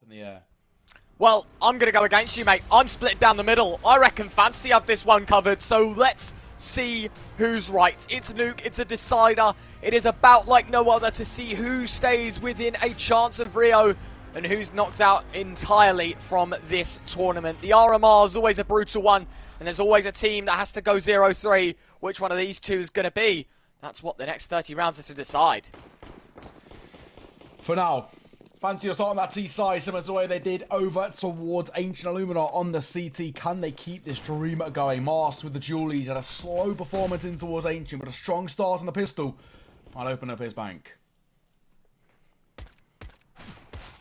in the air. Well, I'm going to go against you, mate. I'm split down the middle. I reckon Fantasy have this one covered, so let's see who's right. It's Nuke, it's a decider. It is about like no other to see who stays within a chance of Rio and who's knocked out entirely from this tournament. The RMR is always a brutal one, and there's always a team that has to go 0-3. Which one of these two is going to be? That's what the next 30 rounds are to decide. For now, Fancy will start on that T side, similar to the way they did over towards Ancient Illuminar on the CT. Can they keep this dream going? Mars with the Julies had a slow performance in towards Ancient, but a strong start on the pistol. Might open up his bank.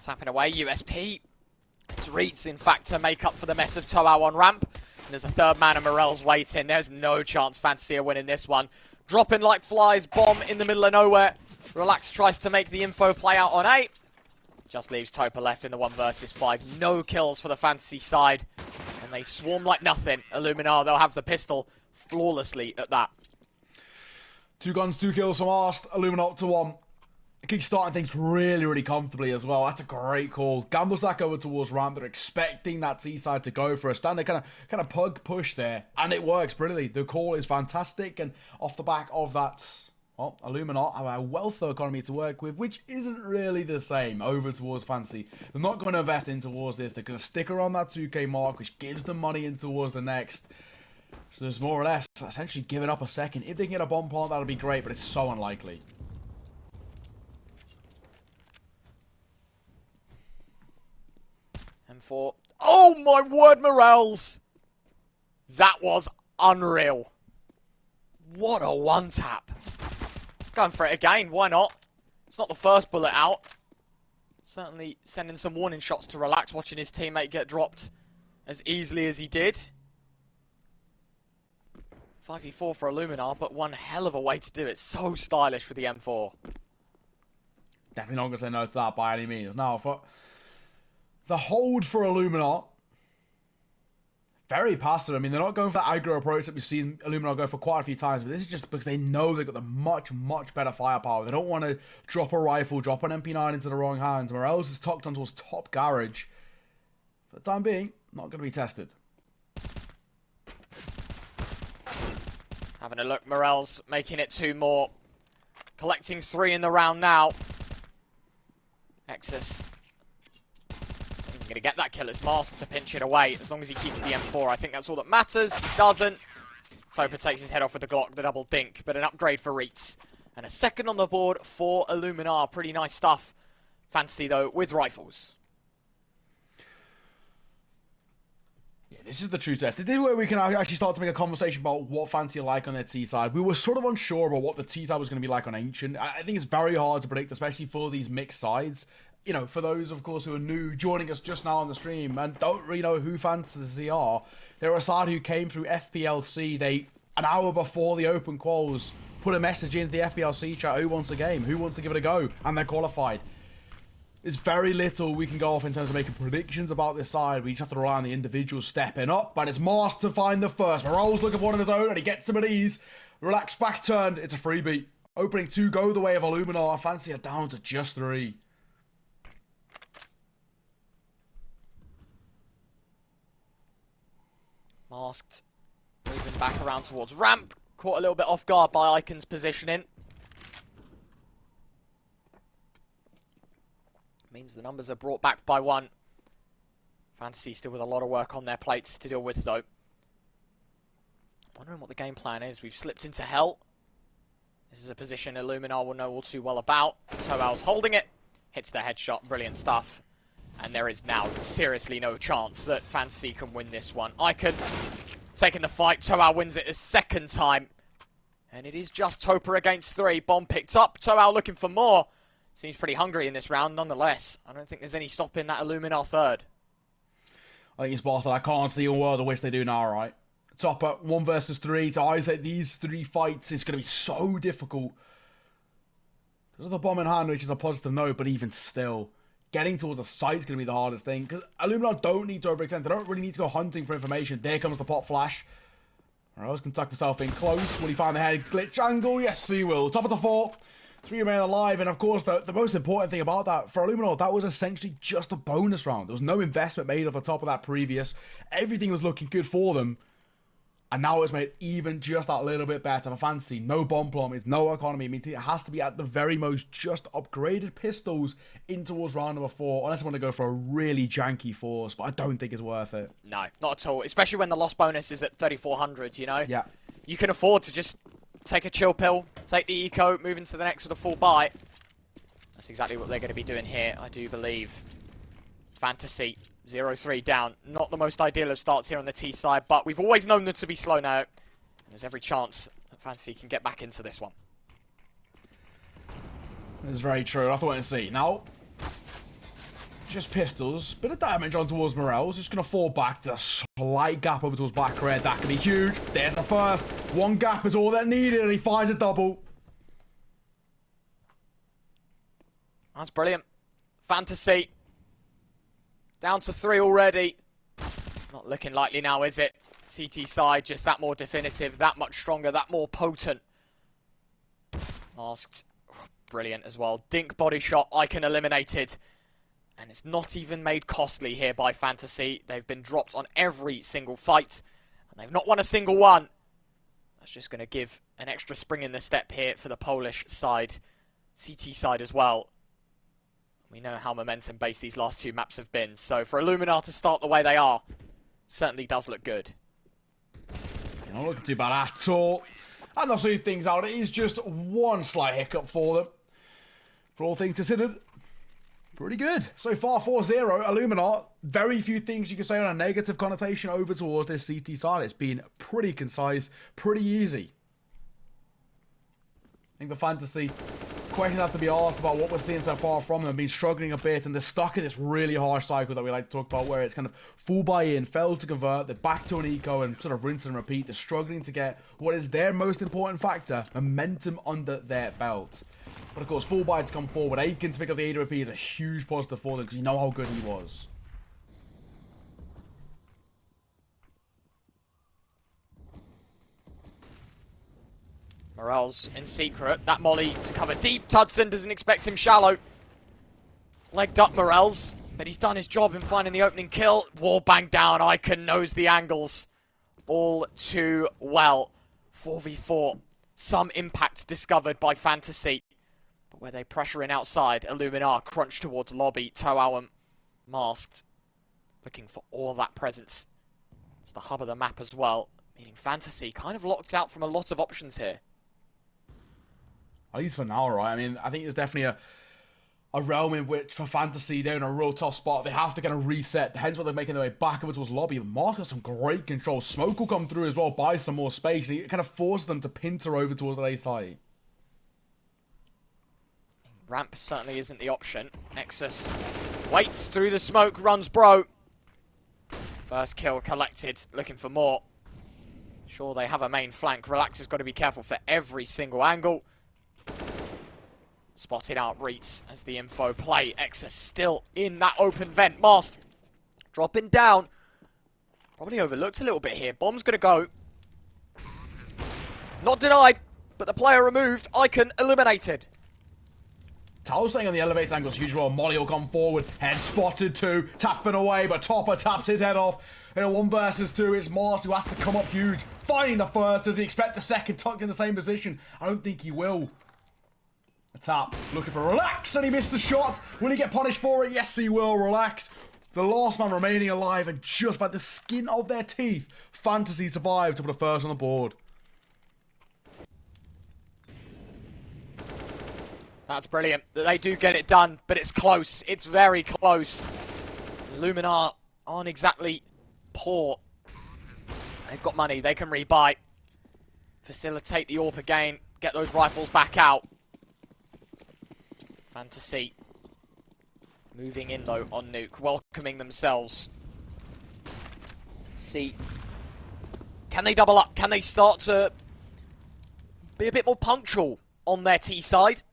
Tapping away, USP. It's Reeds, in fact, to make up for the mess of Toao on ramp. And there's a third man and Morel's waiting. There's no chance Fantasy are winning this one. Dropping like flies, bomb in the middle of nowhere. Relax tries to make the info play out on A. Just leaves Topa left in the 1 versus 5. No kills for the Fantasy side. And they swarm like nothing. Illuminar, they'll have the pistol flawlessly at that. 2 guns, 2 kills from Arst. Illuminar up to 1. Kickstarting things really comfortably as well. That's a great call. Gamble stack over towards ramp. They're expecting that T side to go for a standard kind of pug push there, and it works brilliantly. The call is fantastic, and off the back of that, well, Illuminar have a wealth of economy to work with, which isn't really the same over towards Fantasy. They're not going to invest in towards this. They're going to stick around that 2k mark, which gives them money in towards the next. So there's more or less essentially giving up a second. If they can get a bomb plant, that'll be great, but it's so unlikely. M4. Oh my word, Morels! That was unreal. What a one tap. Going for it again, why not? It's not the first bullet out. Certainly sending some warning shots to Relax, watching his teammate get dropped as easily as he did. 5v4 for Illuminar, but one hell of a way to do it. So stylish for the M4. Definitely not going to say no to that by any means. Now, for the hold for Illuminar, very passive. I mean, they're not going for that aggro approach that we've seen Illuminar go for quite a few times, but this is just because they know they've got the much better firepower. They don't want to drop a rifle, drop an MP9 into the wrong hands. Morels is tucked onto his top garage. For the time being, not going to be tested. Having a look, Morels making it 2 more. Collecting 3 in the round now. Exus. Going to get that kill. It's Mask to pinch it away. As long as he keeps the M4, I think that's all that matters. He doesn't. Topa takes his head off with the Glock, the double dink, but an upgrade for Reeds. And a second on the board for Illuminar. Pretty nice stuff. Fantasy, though, with rifles. Yeah, this is the true test. This is where we can actually start to make a conversation about what Fantasy are like on their T side. We were sort of unsure about what the T side was going to be like on Ancient. I think it's very hard to predict, especially for these mixed sides. You know, for those, of course, who are new, joining us just now on the stream and don't really know who Fantasy are, they're a side who came through FPLC. They, an hour before the open quals, put a message into the FPLC chat, who wants a game? Who wants to give it a go? And they're qualified. There's very little we can go off in terms of making predictions about this side. We just have to rely on the individuals stepping up, but it's Mars to find the first. Morel's looking for one on his own, and he gets some at ease. Relax, back turned. It's a freebie. Opening 2 go the way of Illuminar. Fantasy are down to just 3. Masked. Moving back around towards ramp. Caught a little bit off guard by Icon's positioning. Means the numbers are brought back by 1. Fantasy still with a lot of work on their plates to deal with, though. Wondering what the game plan is. We've slipped into hell. This is a position Illuminar will know all too well about. Toao's holding it. Hits the headshot. Brilliant stuff. And there is now seriously no chance that Fantasy can win this one. Icon taking the fight. Toao wins it a second time. And it is just Topa against 3. Bomb picked up. Toao looking for more. Seems pretty hungry in this round nonetheless. I don't think there's any stopping that Illuminar third. I think it's Barton. I can't see a world. I wish they do now, right? Topa 1 versus 3. To isolate these 3 fights is going to be so difficult. There's the bomb in hand, which is a positive note, but even still, getting towards the site is going to be the hardest thing, because Illuminar don't need to overextend. They don't really need to go hunting for information. There comes the pop flash. Morels can tuck himself in close. Will he find the head glitch angle? Yes, he will. Top of the 4. 3 remain alive, and of course, the most important thing about that, for Illuminar, that was essentially just a bonus round. There was no investment made off the top of that previous. Everything was looking good for them. And now it's made even just that little bit better. For Fantasy, no bomb plumage, no economy. I mean, it has to be at the very most just upgraded pistols in towards round number 4. Unless I want to go for a really janky force, but I don't think it's worth it. No, not at all. Especially when the loss bonus is at 3,400, you know? Yeah. You can afford to just take a chill pill, take the eco, move into the next with a full buy. That's exactly what they're going to be doing here, I do believe. Fantasy. 0-3 down. Not the most ideal of starts here on the T side, but we've always known them to be slow now. There's every chance that Fantasy can get back into this one. That's very true. I thought I'd see. Now, just pistols. Bit of damage on towards Morels. Just going to fall back. There's a slight gap over towards back red. That could be huge. There's the first. One gap is all that needed, and he finds a double. That's brilliant. Fantasy. Down to 3 already. Not looking likely now, is it? CT side, just that more definitive, that much stronger, that more potent. Masked. Brilliant as well. Dink body shot, icon eliminated. And it's not even made costly here by Fantasy. They've been dropped on every single fight. And they've not won a single one. That's just going to give an extra spring in the step here for the Polish side. CT side as well. We know how momentum-based these last 2 maps have been. So for Illuminar to start the way they are, certainly does look good. Not looking too bad at all. And they'll see things out. It is just one slight hiccup for them. For all things considered, pretty good. So far, 4-0. Illuminar, very few things you can say on a negative connotation over towards this CT side. It's been pretty concise, pretty easy. I think the Fantasy questions have to be asked about what we're seeing so far from them. Been struggling a bit, and they're stuck in this really harsh cycle that we like to talk about, where it's kind of full buy-in, failed to convert, they're back to an eco, and sort of rinse and repeat. They're struggling to get what is their most important factor, momentum under their belt. But of course, full buy to come forward. Aiken to pick up the AWP is a huge positive for them, because you know how good he was. Morels in secret. That molly to cover deep. Tudson doesn't expect him shallow. Legged up Morels, but he's done his job in finding the opening kill. Wall bang down. Icon knows the angles all too well. 4v4. Some impact discovered by Fantasy. But where they pressure in outside, Illuminar crunch towards lobby. Toawam masked. Looking for all that presence. It's the hub of the map as well. Meaning Fantasy kind of locked out from a lot of options here. At least for now, right? I mean, I think there's definitely a realm in which, for Fantasy, they're in a real tough spot. They have to kind of reset. Hence why they're making their way back over towards lobby. Mark has some great control. Smoke will come through as well, buy some more space. It kind of forces them to pincer over towards the A side. Ramp certainly isn't the option. Nexus waits through the smoke, runs bro. First kill collected, looking for more. Sure, they have a main flank. Rilax has got to be careful for every single angle. Spotted out Reitz as the info play. Exus still in that open vent. Mast dropping down. Probably overlooked a little bit here. Bomb's going to go. Not denied, but the player removed. Icon eliminated. Tao staying on the elevator angle is huge role. Molly will come forward. Head spotted too. Tapping away, but Topper taps his head off. In a 1 versus 2, it's Mars who has to come up huge. Finding the first. Does he expect the second tucked in the same position? I don't think he will. A tap. Looking for Relax, and he missed the shot. Will he get punished for it? Yes, he will. Relax. The last man remaining alive, and just by the skin of their teeth, Fantasy survived to put a first on the board. That's brilliant. They do get it done, but it's close. It's very close. Illuminar aren't exactly poor. They've got money. They can rebuy. Facilitate the AWP again. Get those rifles back out. Fantasy moving in, though, on Nuke. Welcoming themselves. Let's see. Can they double up? Can they start to be a bit more punctual on their T side?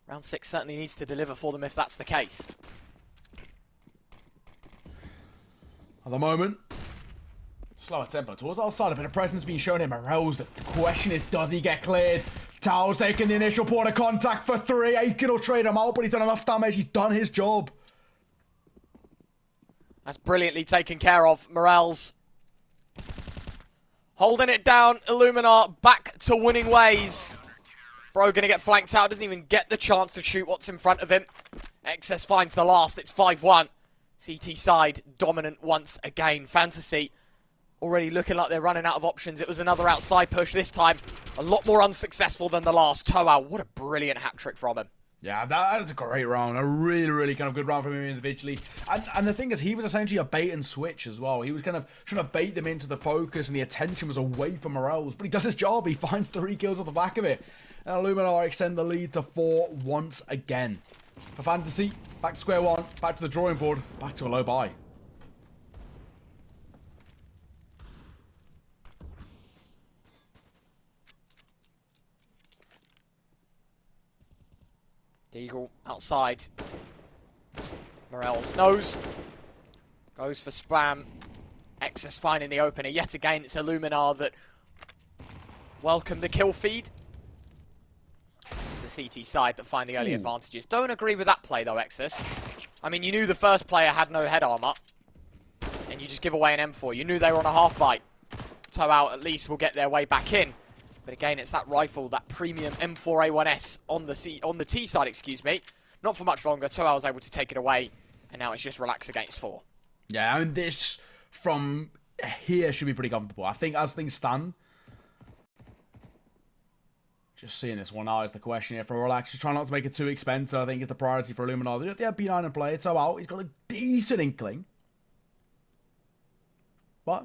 Round 6 certainly needs to deliver for them if that's the case. At the moment, slower tempo towards our side. A bit of presence being shown here. Morels, the question is, does he get cleared? Tao's taking the initial point of contact for 3. Aiken will trade him out, but he's done enough damage. He's done his job. That's brilliantly taken care of. Morales holding it down. Illuminar back to winning ways. Bro gonna get flanked out. Doesn't even get the chance to shoot what's in front of him. XS finds the last. It's 5-1. CT side dominant once again. Fantasy already looking like they're running out of options. It was another outside push this time. A lot more unsuccessful than the last. Toa, what a brilliant hat trick from him. Yeah, that's a great round. A really, really kind of good round from him individually. And the thing is, he was essentially a bait and switch as well. He was kind of trying to bait them into the focus, and the attention was away from Morales. But he does his job. He finds 3 kills off the back of it. And Illuminar extend the lead to 4 once again. For Fantasy, back to square one, back to the drawing board, back to a low buy. Deagle outside. Morales knows. Goes for spam. XS finding the opener. Yet again, it's Illuminar that welcomed the kill feed. It's the CT side that find the early advantages. Don't agree with that play, though, XS. I mean, you knew the first player had no head armor. And you just give away an M4. You knew they were on a half bite. Toe out at least will get their way back in. But again, it's that rifle, that premium M4A1S on the T side, excuse me. Not for much longer. Toa was able to take it away, and now it's just relax against 4. Yeah, I mean, this from here should be pretty comfortable. I think as things stand, just seeing this one out is the question here for relax. Just try not to make it too expensive, I think, is the priority for Illuminar. They have B9 in play. Toa out. He's got a decent inkling. But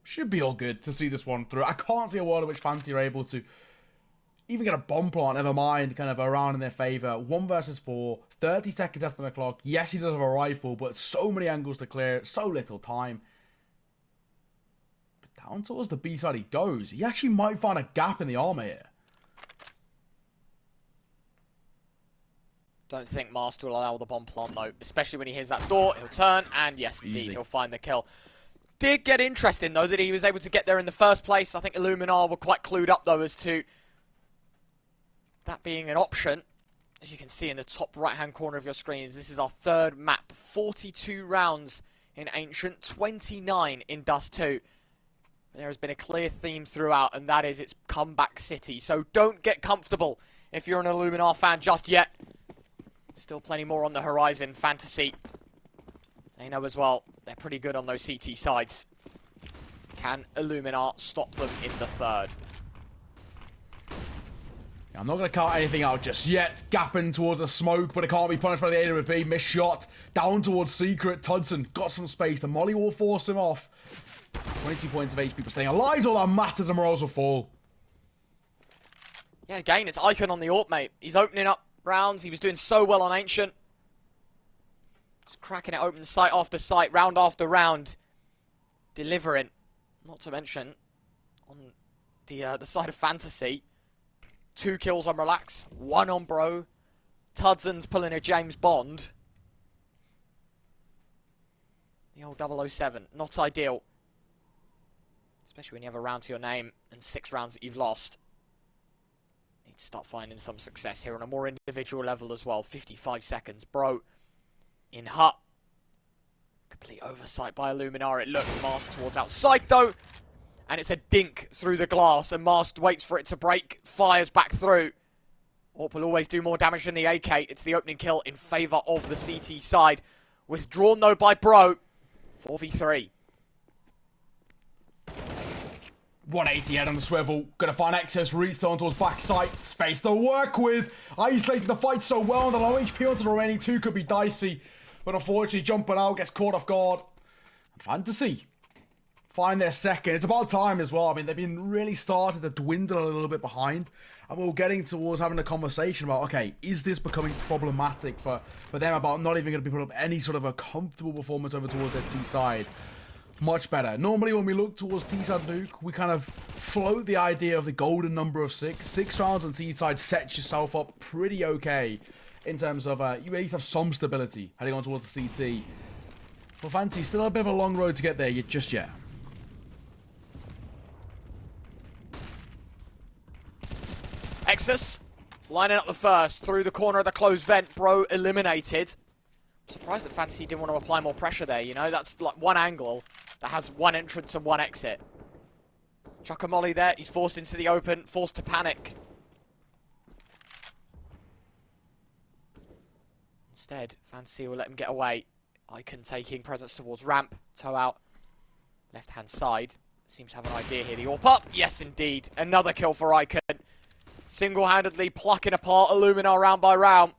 should be all good to see this one through. I can't see a world in which Fancy are able to even get a bomb plant, never mind, kind of around in their favour. 1 versus 4, 30 seconds after the clock. Yes, he does have a rifle, but so many angles to clear, so little time. But down towards the B side he goes. He actually might find a gap in the armour here. Don't think Master will allow the bomb plant, though. Especially when he hears that door, he'll turn, and yes, indeed, he'll find the kill. Did get interesting, though, that he was able to get there in the first place. I think Illuminar were quite clued up, though, as to that being an option. As you can see in the top right-hand corner of your screens, this is our 3rd map. 42 rounds in Ancient, 29 in Dust 2. There has been a clear theme throughout, and that is it's comeback city. So don't get comfortable if you're an Illuminar fan just yet. Still plenty more on the horizon. Fantasy, they know as well. They're pretty good on those CT sides. Can Illuminar stop them in the 3rd? I'm not going to count anything out just yet. Gapping towards the smoke, but it can't be punished by the AWP. Missed shot. Down towards Secret. Tudson got some space. The molly will force him off. 22 points of HP, but staying alive is all that matters, and Morales will fall. Yeah, again, it's Icon on the AWP, mate. He's opening up rounds. He was doing so well on Ancient. Just cracking it open site after site, round after round. Delivering. Not to mention, on the side of Fantasy, 2 kills on Relax, 1 on Bro. Tudson's pulling a James Bond. The old 007. Not ideal. Especially when you have a round to your name and 6 rounds that you've lost. Need to start finding some success here on a more individual level as well. 55 seconds. Bro in hut. Complete oversight by Illuminar. It looks. Mask towards outside though. And it's a dink through the glass. And Mask waits for it to break. Fires back through. Orp will always do more damage than the AK. It's the opening kill in favour of the CT side. Withdrawn though by Bro. 4v3. 180 head on the swivel. Gonna find excess restone towards backside. Space to work with. Isolating the fight so well. The low HP onto the remaining 2 could be dicey. But unfortunately, jumping out gets caught off guard. And Fantasy find their 2nd. It's about time as well. I mean, they've been really starting to dwindle a little bit behind. And we're getting towards having a conversation about, okay, is this becoming problematic for them about not even going to be put up any sort of a comfortable performance over towards their T side? Much better. Normally when we look towards T-side Nuke, we kind of float the idea of the golden number of 6. 6 rounds on T-side sets yourself up pretty okay in terms of, you at least have some stability heading on towards the CT. For Fancy, still a bit of a long road to get there just yet. Exus lining up the first through the corner of the closed vent. Bro eliminated. I'm surprised that Fantasy didn't want to apply more pressure there, you know? That's like one angle that has one entrance and one exit. Chuck a molly there. He's forced into the open, forced to panic. Instead, Fantasy will let him get away. Icon taking presence towards ramp. Toe out. Left-hand side. Seems to have an idea here. The AWP up. Yes, indeed. Another kill for Icon. Single-handedly plucking apart Illuminar round by round.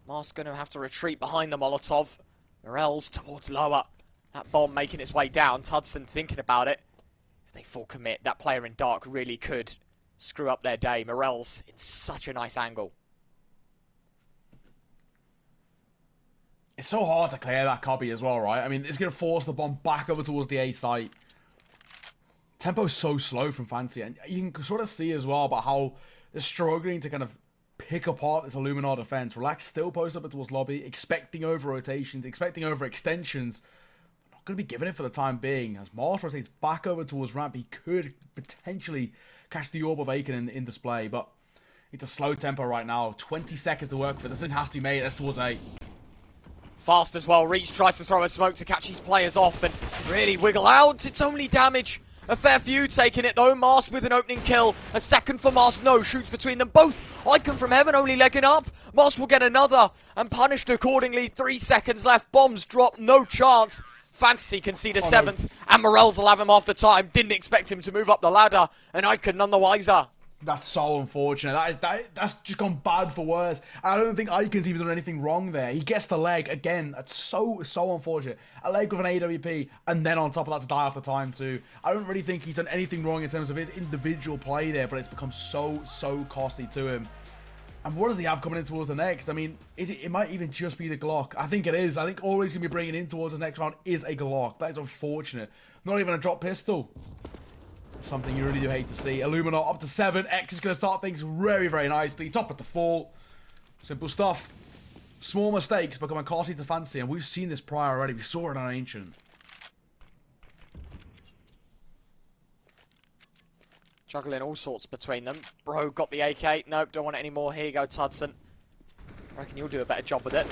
Mars going to have to retreat behind the Molotov. Morels towards lower. That bomb making its way down. Tudson thinking about it. If they full commit, that player in dark really could screw up their day. Morels in such a nice angle. It's so hard to clear that copy as well, right? I mean, it's going to force the bomb back over towards the A site. Tempo's so slow from Fancy, and you can sort of see as well about how they're struggling to kind of pick apart this Illuminar defense. Relax still posts up towards lobby, expecting over rotations, expecting over extensions. Not going to be giving it for the time being. As Mars rotates back over towards ramp, he could potentially catch the orb of Aiken in display, but it's a slow tempo right now. 20 seconds to work for. This thing has to be made. That's towards A. Fast as well. Reach tries to throw a smoke to catch his players off and really wiggle out. It's only damage. A fair few taking it though. Mars with an opening kill. A second for Mars. No, shoots between them both. Icon from heaven only legging up. Mars will get another and punished accordingly. 3 seconds left. Bombs drop. No chance. Fantasy can see the seventh. And Morels will have him after time. Didn't expect him to move up the ladder. And Icon none the wiser. That's so unfortunate. That's just gone bad for worse. I don't think Icon's even done anything wrong there. He gets the leg again. That's so unfortunate. A leg with an AWP, and then on top of that to die after time too. I don't really think he's done anything wrong in terms of his individual play there, but it's become so costly to him. And what does he have coming in towards the next? I mean, it might even just be the Glock. I think it is. I think all he's going to be bringing in towards the next round is a Glock. That is unfortunate. Not even a drop pistol. Something you really do hate to see. Illuminar up to 7. X is going to start things very nicely. Top it to 4. Simple stuff. Small mistakes becoming costly to Fantasy, and we've seen this prior already. We saw it on Ancient. Juggling all sorts between them. Bro got the AK. Nope, don't want it anymore. Here you go, Tudson. I reckon you'll do a better job with it.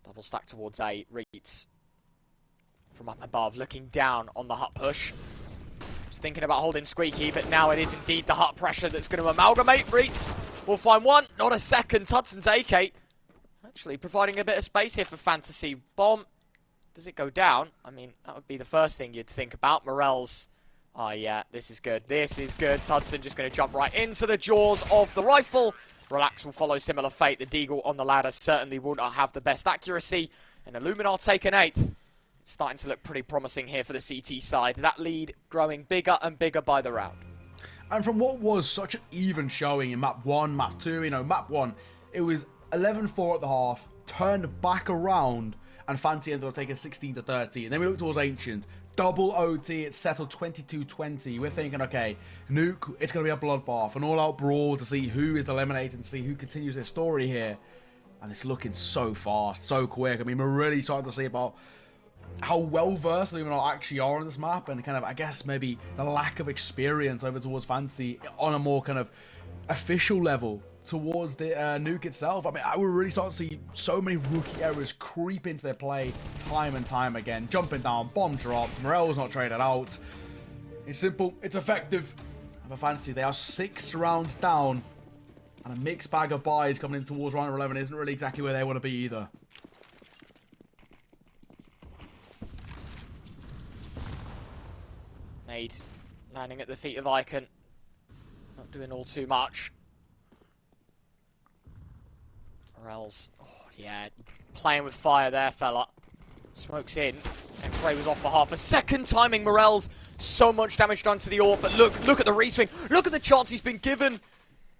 Double stack towards A. Reeds. From up above, looking down on the hut push. Was thinking about holding Squeaky, but now it is indeed the hut pressure that's going to amalgamate. Reeds will find one, not a second. Tudson's AK actually providing a bit of space here for Fantasy. Bomb. Does it go down? I mean, that would be the first thing you'd think about. Morels. Oh, yeah, this is good. This is good. Tudson just going to jump right into the jaws of the rifle. Relax will follow similar fate. The Deagle on the ladder certainly will not have the best accuracy. And Illuminar taken 8th. Starting to look pretty promising here for the CT side. That lead growing bigger and bigger by the round. And from what was such an even showing in map 1, map 2, you know, map 1, it was 11-4 at the half, turned back around, and Fancy ended up taking 16-30. And then we look towards Ancient. Double OT, it's settled 22-20. We're thinking, okay, Nuke, it's going to be a bloodbath, an all-out brawl to see who is eliminated, to see who continues their story here. And it's looking so fast, so quick. I mean, we're really starting to see about how well-versed Illuminar actually are on this map, and kind of, I guess, maybe the lack of experience over towards Fantasy on a more kind of official level towards the Nuke itself. I mean, I would really start to see so many rookie errors creep into their play time and time again. Jumping down, bomb dropped, Morel's not traded out. It's simple, it's effective. And for Fantasy, they are 6 rounds down, and a mixed bag of buys coming in towards round 11 isn't really exactly where they want to be either. Nade landing at the feet of Icon. Not doing all too much. Morels, oh yeah, playing with fire there, fella. Smokes in. X-ray was off for half a second. Timing Morels. So much damage done to the AWP, but look at the reswing. Look at the chance he's been given.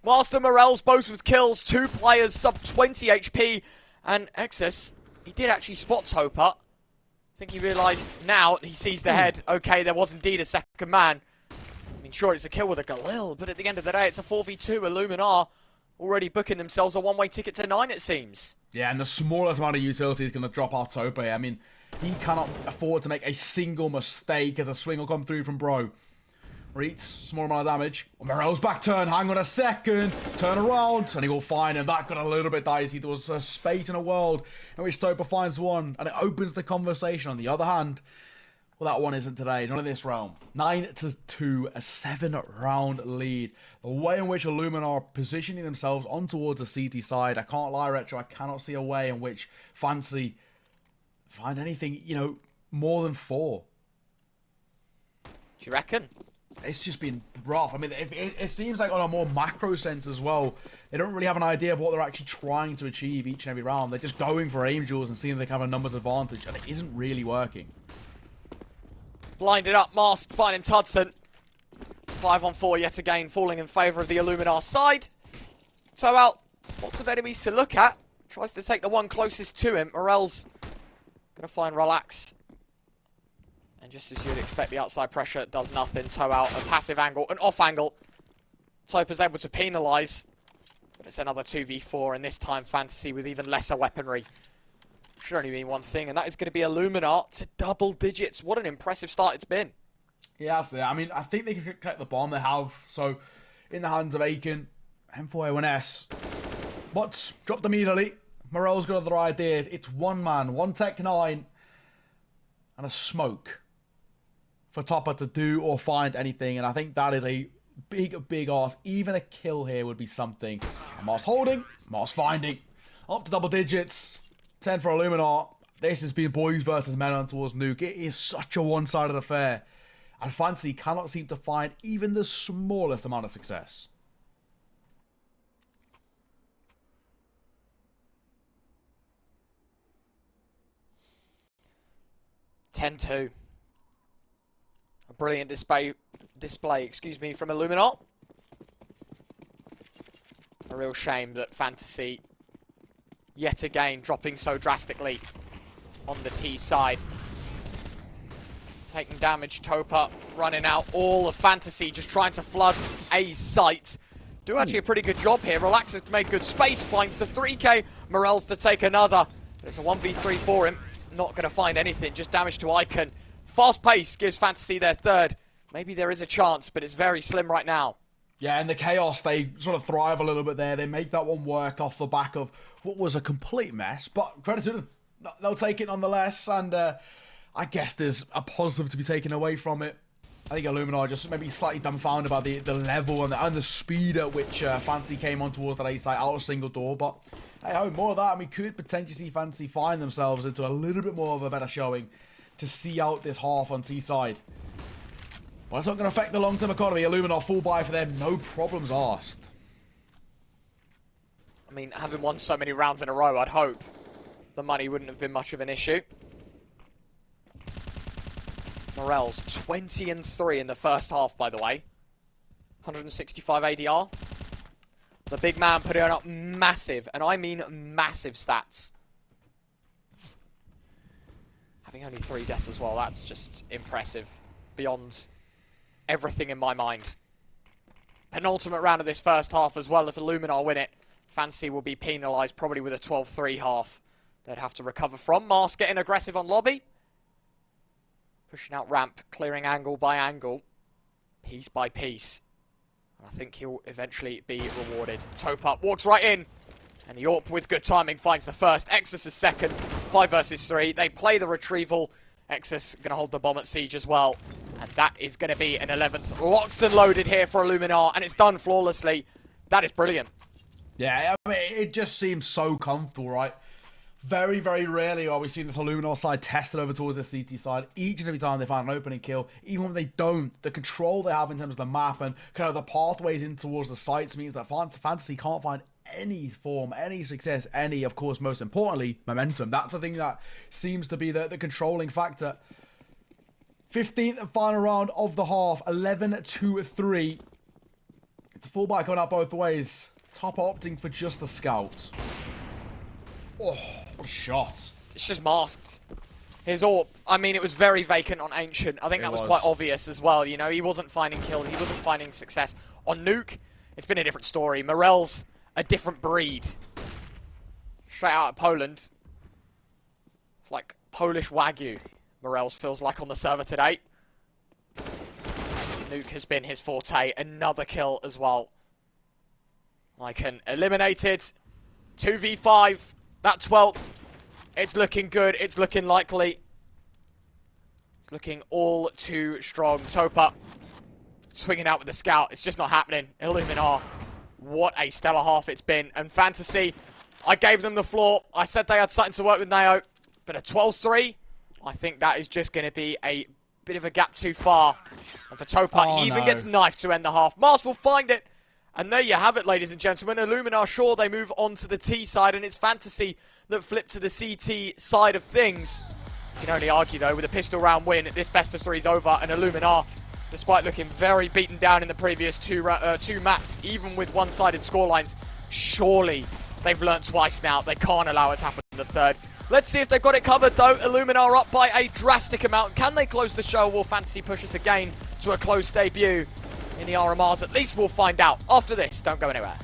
Master Morels both with kills. 2 players sub 20 HP. And Exus, he did actually spot Topa. I think he realised now he sees the head. Okay, there was indeed a second man. I mean, sure, it's a kill with a Galil, but at the end of the day, it's a 4v2. Illuminar already booking themselves a one-way ticket to 9, it seems. Yeah, and the smallest amount of utility is going to drop our Tope. I mean, He cannot afford to make a single mistake as a swing will come through from Bro. Reeds, small amount of damage. Morel's back turn, hang on a second. Turn around, and he will find him. That got a little bit dicey. There was a spate in a world in which Topa finds one, and it opens the conversation. On the other hand, well, that one isn't today. Not in this realm. 9-2, a 7-round lead. The way in which Illuminar are positioning themselves on towards the CT side, I can't lie, Retro, I cannot see a way in which Fancy find anything, you know, more than 4. Do you reckon? It's just been rough. I mean, it seems like on a more macro sense as well, they don't really have an idea of what they're actually trying to achieve each and every round. They're just going for aim duels and seeing if they can have a numbers advantage, and it isn't really working. Blinded up, masked, finding Tudson. 5-on-4 yet again, falling in favour of the Illuminar side. Toe out, lots of enemies to look at. Tries to take the one closest to him. Morel's gonna find Relax. And just as you'd expect, the outside pressure does nothing. Toe out, a passive angle, an off angle. Topa's able to penalise. But it's another 2v4, and this time Fantasy with even lesser weaponry. Should only mean one thing, and that is going to be Illuminar to double digits. What an impressive start it's been. Yeah, that's it. I mean, I think they can collect the bomb they have. So, in the hands of Aiken, M4A1S. But, dropped immediately. Morel's got other ideas. It's one man, one Tech 9, and a smoke for Topa to do or find anything. And I think that is a big ask. Even a kill here would be something. Mars holding, Mars finding. Up to double digits. 10 for Illuminar. This has been boys versus men on towards Nuke. It is such a one-sided affair. And Fancy cannot seem to find even the smallest amount of success. (10-2). A brilliant display, from Illuminar. A real shame that Fantasy, yet again, dropping so drastically on the T side. Taking damage, Topa running out. All of Fantasy just trying to flood A's site. Do actually a pretty good job here. Relax has made good space, finds the 3k. Morel's to take another. But it's a 1v3 for him. Not going to find anything, just damage to Icon. Fast pace gives Fantasy their third. Maybe there is a chance, but it's very slim right now. Yeah, in the chaos, they sort of thrive a little bit there. They make that one work off the back of what was a complete mess. But credit to them. They'll take it nonetheless. And I guess there's a positive to be taken away from it. I think Illuminar just maybe slightly dumbfounded about the level and the speed at which Fantasy came on towards that A site out of single door. But hey ho, more of that, and we could potentially see Fantasy find themselves into a little bit more of a better showing to see out this half on T side. Well, it's not going to affect the long-term economy. Illuminar full buy for them, no problems asked. I mean, having won so many rounds in a row, I'd hope the money wouldn't have been much of an issue. Morel's 20-3 in the first half, by the way. 165 ADR. The big man putting up massive, and I mean massive stats. Having only 3 deaths as well, that's just impressive. Beyond everything in my mind. Penultimate round of this first half as well. If Illuminar win it, Fantasy will be penalised probably with a 12-3 half they'd have to recover from. Mars getting aggressive on lobby. Pushing out ramp, clearing angle by angle. Piece by piece. I think he'll eventually be rewarded. Topa walks right in. And the AWP with good timing finds the first. Exus is second. 5 versus 3. They play the retrieval. Exus going to hold the bomb at siege as well. And that is going to be an 11th. Locked and loaded here for Illuminar. And it's done flawlessly. That is brilliant. Yeah, I mean, it just seems so comfortable, right? Very, very rarely are we seeing this Illuminar side tested over towards the CT side. Each and every time they find an opening kill, even when they don't, the control they have in terms of the map and kind of the pathways in towards the sites means that Fantasy can't find any form, any success, any, of course, most importantly, momentum. That's the thing that seems to be the controlling factor. 15th and final round of the half, 11-3. It's a full buy coming out both ways. Top opting for just the scout. Oh, what a shot. It's just masked. His AWP, I mean, it was very vacant on Ancient. I think that was quite obvious as well. You know, he wasn't finding kills. He wasn't finding success. On Nuke, it's been a different story. Morel's a different breed. Straight out of Poland. It's like Polish Wagyu, Morels feels like on the server today. Nuke has been his forte. Another kill as well. IEM eliminated. 2v5. That 12th. It's looking good. It's looking likely. It's looking all too strong. Topa swinging out with the scout. It's just not happening. Illuminar. What a stellar half it's been. And Fantasy, I gave them the floor. I said they had something to work with Nao. But a 12-3, I think that is just going to be a bit of a gap too far. And for Topa, he even gets knifed to end the half. Mars will find it. And there you have it, ladies and gentlemen. Illuminar, sure, they move on to the T side, and it's Fantasy that flip to the CT side of things. You can only argue, though, with a pistol round win, this best of 3 is over, and Illuminar, despite looking very beaten down in the previous two maps, even with one-sided scorelines, surely they've learnt twice now. They can't allow it to happen in the third. Let's see if they've got it covered, though. Illuminar up by a drastic amount. Can they close the show? Will Fantasy push us again to a close debut in the RMRs? At least we'll find out. After this, don't go anywhere.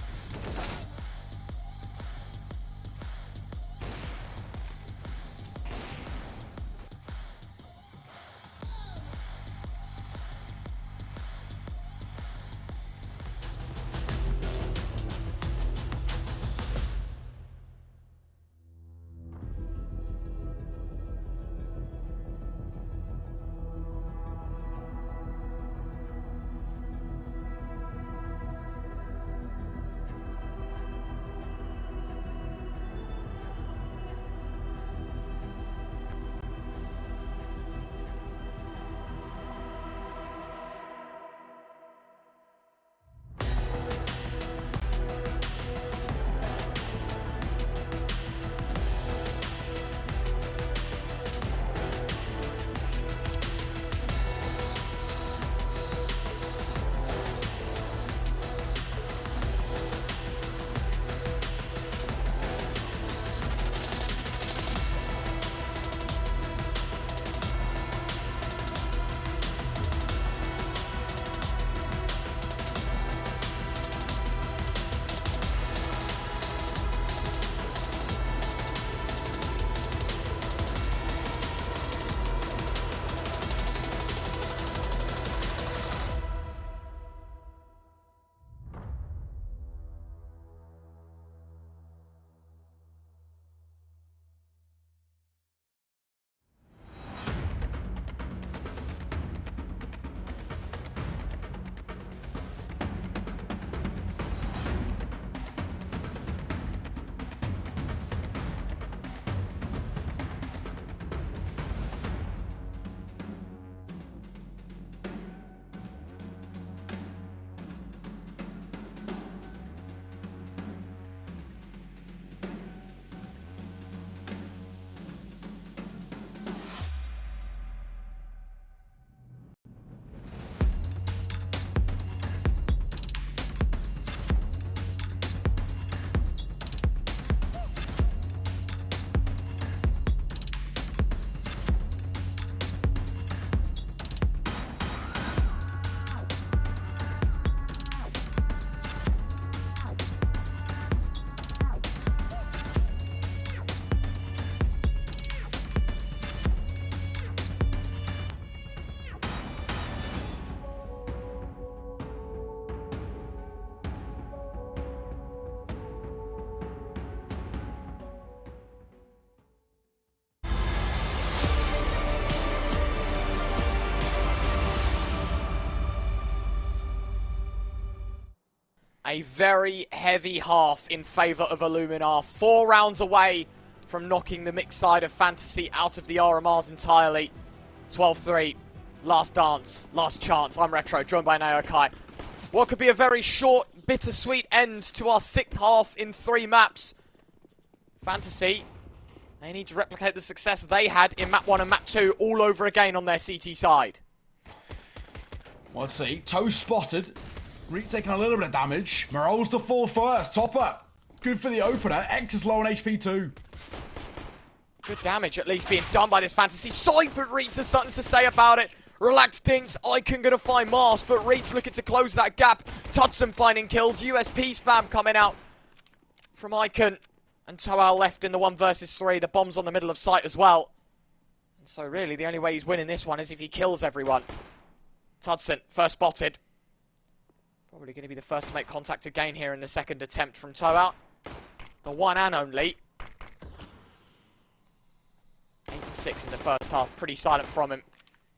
A very heavy half in favour of Illuminar. 4 rounds away from knocking the mixed side of Fantasy out of the RMRs entirely. 12-3. Last dance. Last chance. I'm Retro, joined by Naokai. What could be a very short, bittersweet end to our 6th half in 3 maps. Fantasy, they need to replicate the success they had in map 1 and map 2 all over again on their CT side. Well, let's see. Toe spotted. Reek taking a little bit of damage. Morels to fall first. Topper. Good for the opener. X is low on HP too. Good damage at least being done by this Fantasy side, but Reeks has something to say about it. Relax Dinks, Icon gonna find Mars, but Reeks looking to close that gap. Tudson finding kills. USP spam coming out from Icon. And Toal left in the 1 versus 3. The bomb's on the middle of site as well. So really, the only way he's winning this one is if he kills everyone. Hudson, first spotted. Probably going to be the first to make contact again here in the second attempt from Toa. The one and only. 8 and 6 in the first half. Pretty silent from him.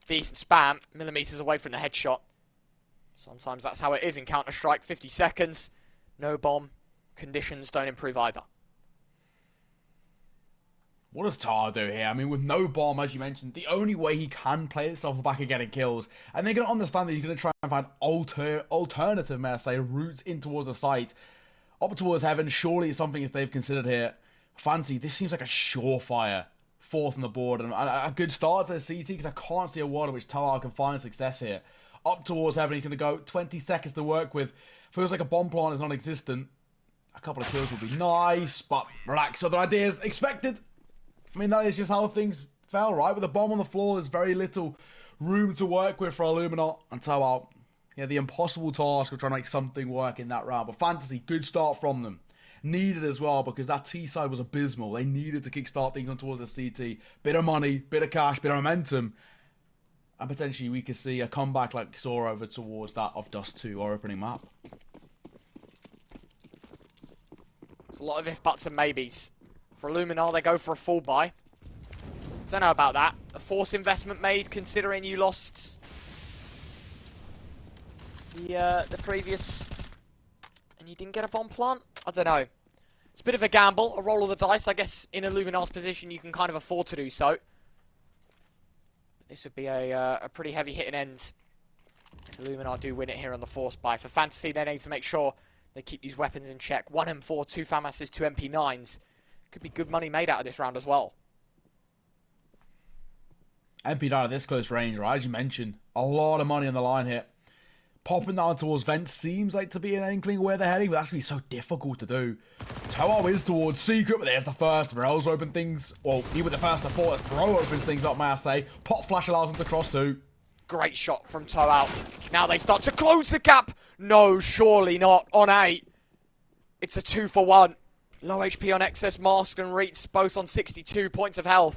Decent spam. Millimeters away from the headshot. Sometimes that's how it is in Counter-Strike. 50 seconds. No bomb. Conditions don't improve either. What does Tar do here? I mean, with no bomb, as you mentioned, the only way he can play this off the back of getting kills, and they're going to understand that he's going to try and find alternative, may I say, routes in towards the site. Up towards heaven, surely is something that they've considered here. Fancy, this seems like a surefire fourth on the board, and a good start as CT, because I can't see a world in which Tar can find success here. Up towards heaven, he's going to go 20 seconds to work with. Feels like a bomb plant is non-existent. A couple of kills would be nice, but relax, other ideas expected. I mean, that is just how things fell, right? With a bomb on the floor, there's very little room to work with for Illuminar. And Toa, yeah, the impossible task of trying to make something work in that round. But Fantasy, good start from them. Needed as well, because that T side was abysmal. They needed to kickstart things on towards the CT. Bit of money, bit of cash, bit of momentum. And potentially we could see a comeback like we saw over towards that of Dust 2, our opening map. There's a lot of if, buts and maybes. For Illuminar, they go for a full buy. Don't know about that. A force investment made, considering you lost the previous, and you didn't get a bomb plant. I don't know. It's a bit of a gamble, a roll of the dice. I guess in Illuminar's position, you can kind of afford to do so. But this would be a pretty heavy hitting end if Illuminar do win it here on the force buy. For Fantasy, they need to make sure they keep these weapons in check. 1 M4, 2 FAMASs, 2 MP9s. Could be good money made out of this round as well. MP9 at this close range, right? As you mentioned, a lot of money on the line here. Popping down towards vent seems like to be an inkling where they're heading, but that's going to be so difficult to do. Toa is towards secret, but there's the first. Morel's open things. Well, he with the first to four. Throw opens things up, may I say. Pop flash allows them to cross too. Great shot from Toa. Now they start to close the gap. No, surely not. On 8. It's a 2-for-1. Low HP on Excess, Mask and Reets, both on 62 points of health.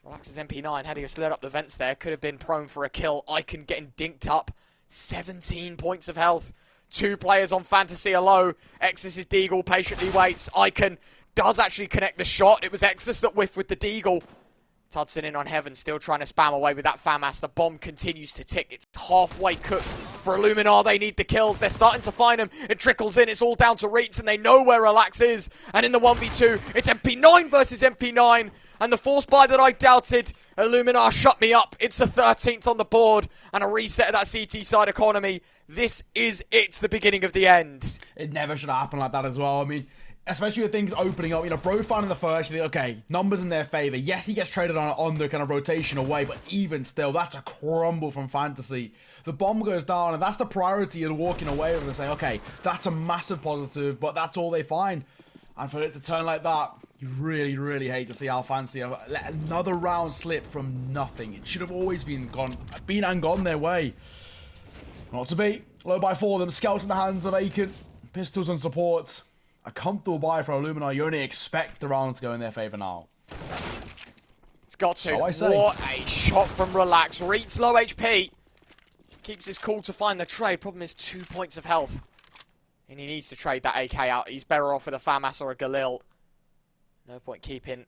Relax's MP9 had he slid up the vents there. Could have been prone for a kill. Icon getting dinked up. 17 points of health. 2 players on Fantasy are low. Excess's Deagle patiently waits. Icon does actually connect the shot. It was Excess that whiffed with the Deagle. Hudson in on Heaven, still trying to spam away with that FAMAS. The bomb continues to tick. It's halfway cooked for Illuminar. They need the kills. They're starting to find them. It trickles in. It's all down to Reets, and they know where Relax is. And in the 1v2, it's MP9 versus MP9. And the force buy that I doubted, Illuminar shut me up. It's the 13th on the board, and a reset of that CT side economy. This is it, the beginning of the end. It never should happen like that as well. I mean, especially with things opening up, you know, Bro found in the first, you think, okay, numbers in their favor. Yes, he gets traded on the kind of rotational way, but even still, that's a crumble from Fantasy. The bomb goes down, and that's the priority of walking away with and saying, okay, that's a massive positive, but that's all they find. And for it to turn like that, you really, really hate to see how Fantasy have let another round slip from nothing. It should have always been and gone their way. Not to be. Low by 4 of them. Scouts in the hands of Aiken. Pistols and support. A comfortable buy for Illuminar. You only expect the rounds to go in their favor now. It's got to. So I say. What a shot from Relax. Reets low HP. Keeps his cool to find the trade. Problem is 2 points of health. And he needs to trade that AK out. He's better off with a FAMAS or a Galil. No point keeping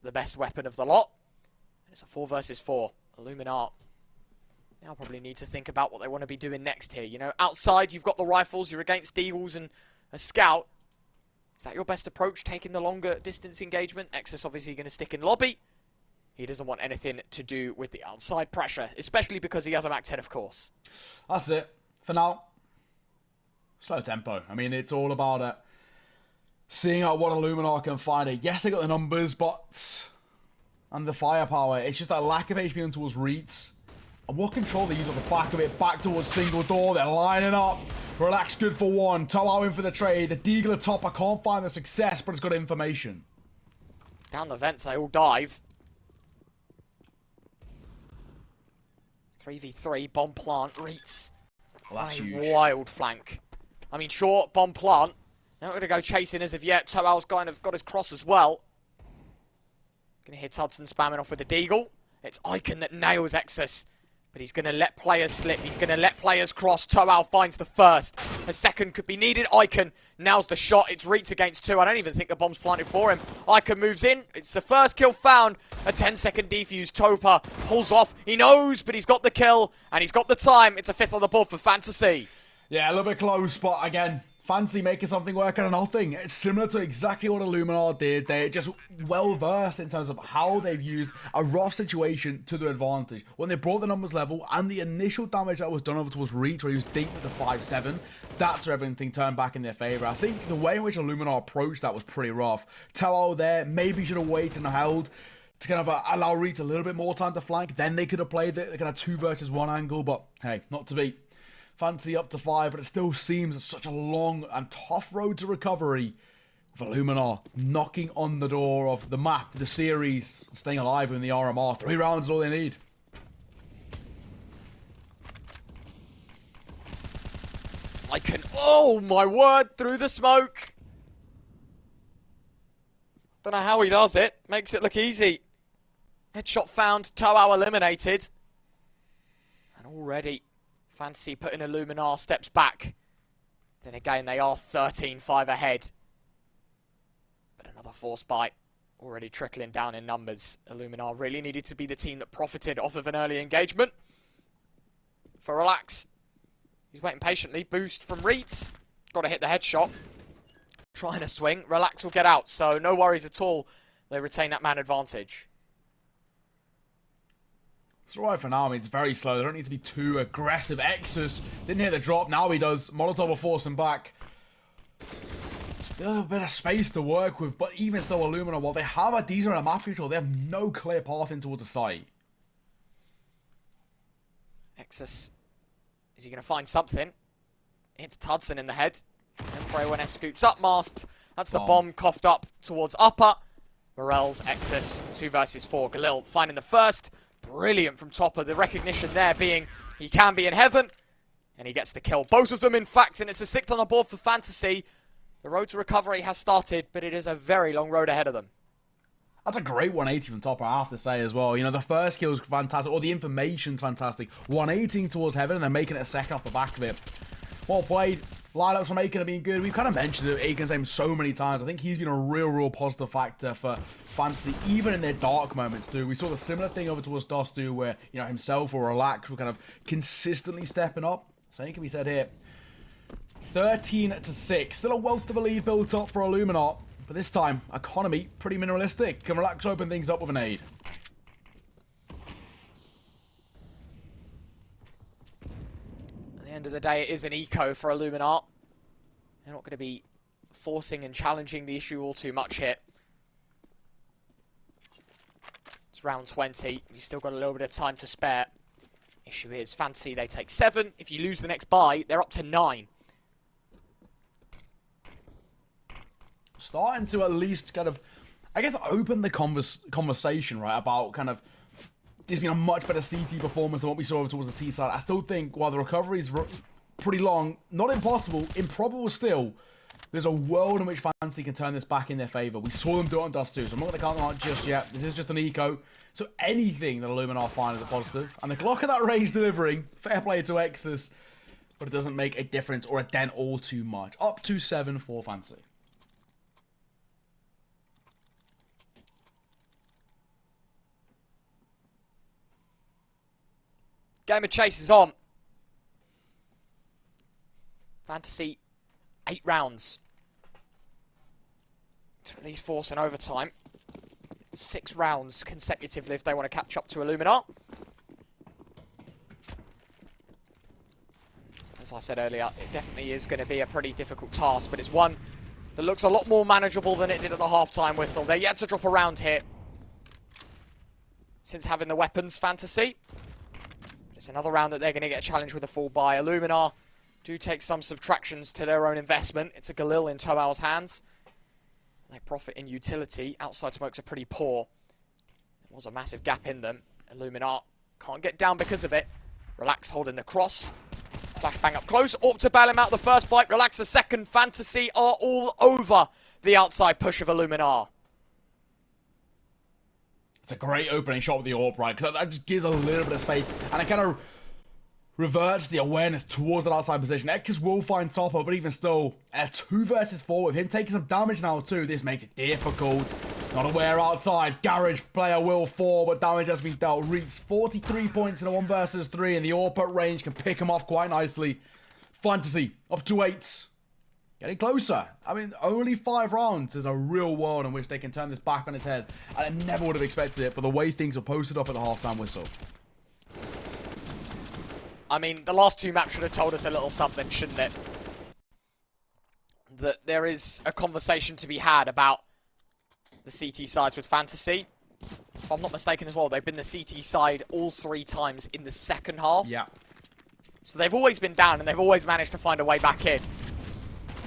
the best weapon of the lot. And it's a 4 versus 4. Illuminar now probably need to think about what they want to be doing next here. You know, outside you've got the rifles. You're against Deagles and a Scout. Is that your best approach, taking the longer distance engagement? Excess obviously going to stick in lobby. He doesn't want anything to do with the outside pressure, especially because he has a Mac 10, of course. That's it. For now, slow tempo. I mean, it's all about it. Seeing out what Illuminar can find. Yes, they got the numbers, but and the firepower. It's just that lack of HP on towards Reets. And what control they use on the back of it, back towards single door. They're lining up. Relax, good for 1. Toa in for the trade. The Deagle top. I can't find the success, but it's got information. Down the vents, they all dive. 3v3, bomb plant, Reets. Well, that's huge. Wild flank. I mean, short, bomb plant. They're not going to go chasing as of yet. Toa's kind of got his cross as well. Gonna hit Hudson spamming off with the Deagle. It's Icon that nails Exus. But he's going to let players slip. He's going to let players cross. Toal finds the first. A second could be needed. Icon nails the shot. It's Reeds against 2. I don't even think the bomb's planted for him. Icon moves in. It's the first kill found. A 10-second defuse. Topa pulls off. He knows, but he's got the kill. And he's got the time. It's a 5th on the board for Fantasy. Yeah, a little bit close, but again, Fancy making something work out of nothing. It's similar to exactly what Illuminar did. They're just well-versed in terms of how they've used a rough situation to their advantage. When they brought the numbers level and the initial damage that was done over towards Reach, where he was deep with the 5-7, that's where everything turned back in their favour. I think the way in which Illuminar approached that was pretty rough. Toal there maybe should have waited and held to kind of allow Reach a little bit more time to flank. Then they could have played the kind of 2 versus 1 angle, but hey, not to be. Fancy up to 5, but it still seems such a long and tough road to recovery with Illuminar knocking on the door of the map, the series, staying alive in the RMR. 3 rounds is all they need. Oh my word, through the smoke. Don't know how he does it. Makes it look easy. Headshot found, Toal eliminated. And already Fancy putting Illuminar steps back. Then again, they are 13-5 ahead. But another force bite already trickling down in numbers. Illuminar really needed to be the team that profited off of an early engagement. For Rilax, he's waiting patiently. Boost from Reeds. Got to hit the headshot. Trying to swing. Rilax will get out, so no worries at all. They retain that man advantage. It's alright for now. I mean, it's very slow. They don't need to be too aggressive. Exus didn't hit the drop. Now he does. Molotov will force him back. Still a bit of space to work with, but even still, Illuminar, while they have a decent amount of map control, they have no clear path in towards the site. Exus, is he going to find something? Hits Tudson in the head. And Freyway scoops up, masked. That's the bomb coughed up towards upper. Morel's Exus, 2 versus 4. Galil finding the first. Brilliant from Topper. The recognition there being he can be in heaven. And he gets the kill. Both of them, in fact, and it's a 6th on the board for Fantasy. The road to recovery has started, but it is a very long road ahead of them. That's a great 180 from Topper, I have to say, as well. You know, the first kill is fantastic, or the information's fantastic. 180 towards heaven, and then making it a second off the back of it. Well played. Lineups from Aiken have been good. We've kind of mentioned Aiken's name so many times. I think he's been a real positive factor for Fantasy, even in their dark moments too. We saw the similar thing over towards Dostu, where, you know, himself or Rilax were kind of consistently stepping up. Same can be said here. 13-6. Still a wealth of a lead built up for Illuminar. But this time, economy pretty minimalistic. Can Rilax open things up with an aid? At the end of the day, it is an eco for Illuminar. They're not going to be forcing and challenging the issue all too much here. It's round 20. You've still got a little bit of time to spare. Issue is, Fantasy, they take 7. If you lose the next buy, they're up to 9. Starting to at least kind of, I guess, open the conversation, right, about kind of this being a much better CT performance than what we saw over towards the T side. I still think, while the recovery is pretty long, not impossible, improbable still, there's a world in which Fantasy can turn this back in their favour. We saw them do it on Dust 2, so I'm not going to count them out just yet. This is just an eco. So anything that Illuminar find is a positive. And the Glock at that range delivering, fair play to Exus, but it doesn't make a difference or a dent all too much. Up to 7 for Fantasy. Game of chase is on. Fantasy, 8 rounds to at least force an overtime. 6 rounds consecutively if they want to catch up to Illuminar. As I said earlier, it definitely is going to be a pretty difficult task, but it's one that looks a lot more manageable than it did at the half-time whistle. They're yet to drop a round here since having the weapons, Fantasy. It's another round that they're going to get a challenge with a full buy. Illuminar do take some subtractions to their own investment. It's a Galil in Toal's hands. They profit in utility. Outside smokes are pretty poor. There was a massive gap in them. Illuminar can't get down because of it. Rilax holding the cross. Flashbang up close. Ought to bail him out the first fight. Rilax the second. Fantasy are all over the outside push of Illuminar. It's a great opening shot with the AWP, right? Because that just gives a little bit of space. And it kind of reverts the awareness towards that outside position. X will find Topper, but even still, a 2 versus 4 with him taking some damage now too. This makes it difficult. Not aware outside. Garage player will fall, but damage has been dealt. Reached 43 points in a 1 versus 3, and the AWP at range can pick him off quite nicely. Fantasy up to 8. Getting closer. I mean, only 5 rounds is a real world in which they can turn this back on its head. And I never would have expected it, but the way things are posted up at the halftime whistle. I mean, the last 2 maps should have told us a little something, shouldn't it? That there is a conversation to be had about the CT sides with Fantasy. If I'm not mistaken as well, they've been the CT side all 3 times in the second half. Yeah. So they've always been down, and they've always managed to find a way back in.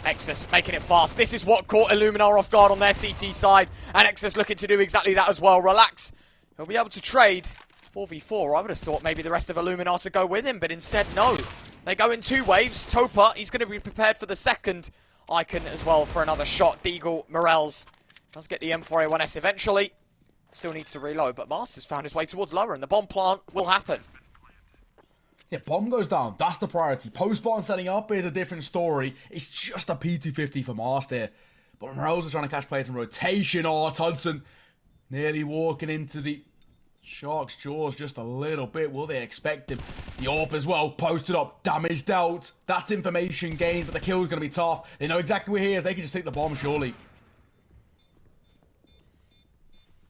Exus making it fast. This is what caught Illuminar off guard on their CT side. And Exus looking to do exactly that as well. Rilax. He'll be able to trade 4v4. I would have thought maybe the rest of Illuminar to go with him, but instead, no. They go in 2 waves. Topa, he's going to be prepared for the second icon as well for another shot. Deagle, Morels does get the M4A1S eventually. Still needs to reload, but Masters found his way towards lower, and the bomb plant will happen. Yeah, bomb goes down. That's the priority. Post-spawn setting up is a different story. It's just a P250 for Master. But Morels is trying to catch players in rotation. Oh, Hudson nearly walking into the Shark's jaws just a little bit. Will they expect him? The AWP as well. Posted up. Damage dealt. That's information gained, but the kill's going to be tough. They know exactly where he is. They can just take the bomb, surely.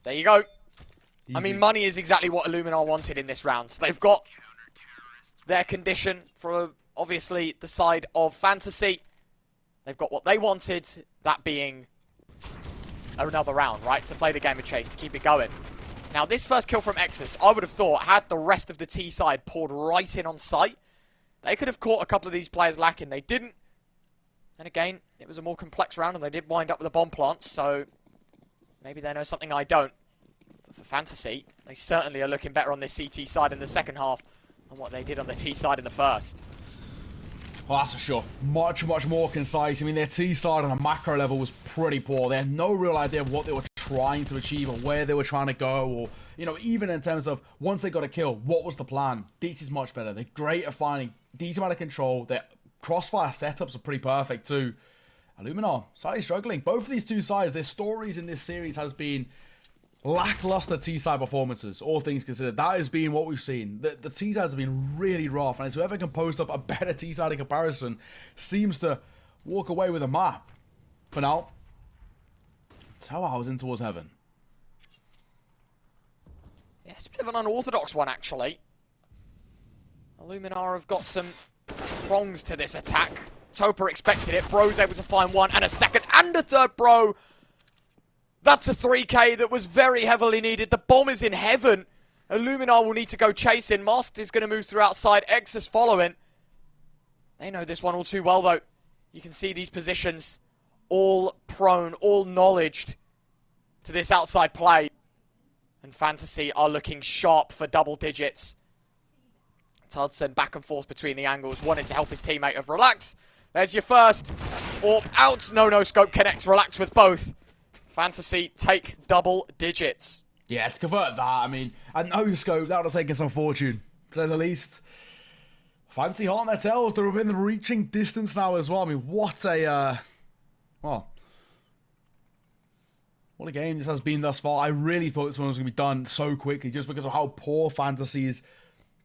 There you go. Easy. I mean, money is exactly what Illuminar wanted in this round. So they've got their condition for, obviously, the side of Fantasy. They've got what they wanted, that being another round, right? To play the game of chase, to keep it going. Now, this first kill from Exus, I would have thought, had the rest of the T side poured right in on sight, they could have caught a couple of these players lacking. They didn't. And again, it was a more complex round, and they did wind up with a bomb plant, so maybe they know something I don't. But for Fantasy, they certainly are looking better on this CT side in the second half than what they did on the T side in the first. Well, that's for sure. Much, much more concise. I mean, their T side on a macro level was pretty poor. They had no real idea of what they were trying to achieve or where they were trying to go, or, you know, even in terms of once they got a kill, what was the plan? Deets is much better. They're great at finding decent amount of control. Their crossfire setups are pretty perfect too. Illuminar slightly struggling. Both of these 2 sides, their stories in this series has been lackluster T-side performances, all things considered. That has been what we've seen. The T-sides have been really rough, and it's whoever can post up a better T-side in comparison seems to walk away with a map. For now, Tower House in towards heaven. Yeah, it's a bit of an unorthodox one, actually. Illuminar have got some prongs to this attack. Topa expected it. Bro's able to find 1 and a second and a third, Bro. That's a 3k that was very heavily needed. The bomb is in heaven. Illuminar will need to go chasing. Masked is going to move through outside. Exus following. They know this one all too well, though. You can see these positions all prone, all knowledged to this outside play. And Fantasy are looking sharp for double digits. Hudson back and forth between the angles, wanting to help his teammate of Rilax. There's your first. AWP out. No scope connects. Rilax with both. Fantasy take double digits. Yeah, to convert that, I mean, a no scope, that would have taken some fortune, to say the least. Fantasy hot on their tails. They're within the reaching distance now as well. I mean, what a, well, what a game this has been thus far. I really thought this one was going to be done so quickly just because of how poor Fantasy's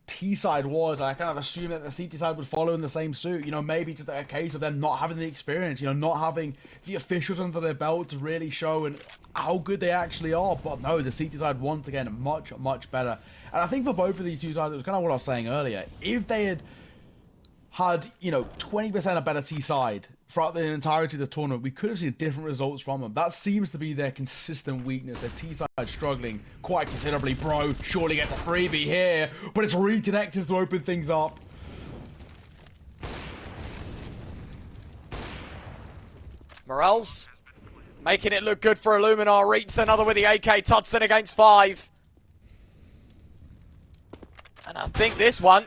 T-side was. I kind of assumed that the CT side would follow in the same suit. You know, maybe just a case of them not having the experience, you know, not having the officials under their belt to really show and how good they actually are. But no, the CT side once again much, much better. And I think for both of these 2 sides, it was kind of what I was saying earlier. If they had, you know, 20% a better T-side throughout the entirety of the tournament, we could have seen different results from them. That seems to be their consistent weakness. Their T-side struggling quite considerably. Bro surely gets a freebie here, but it's reconnectors to open things up. Morels making it look good for Illuminar. Reads another with the AK. Hudson against 5. And I think this one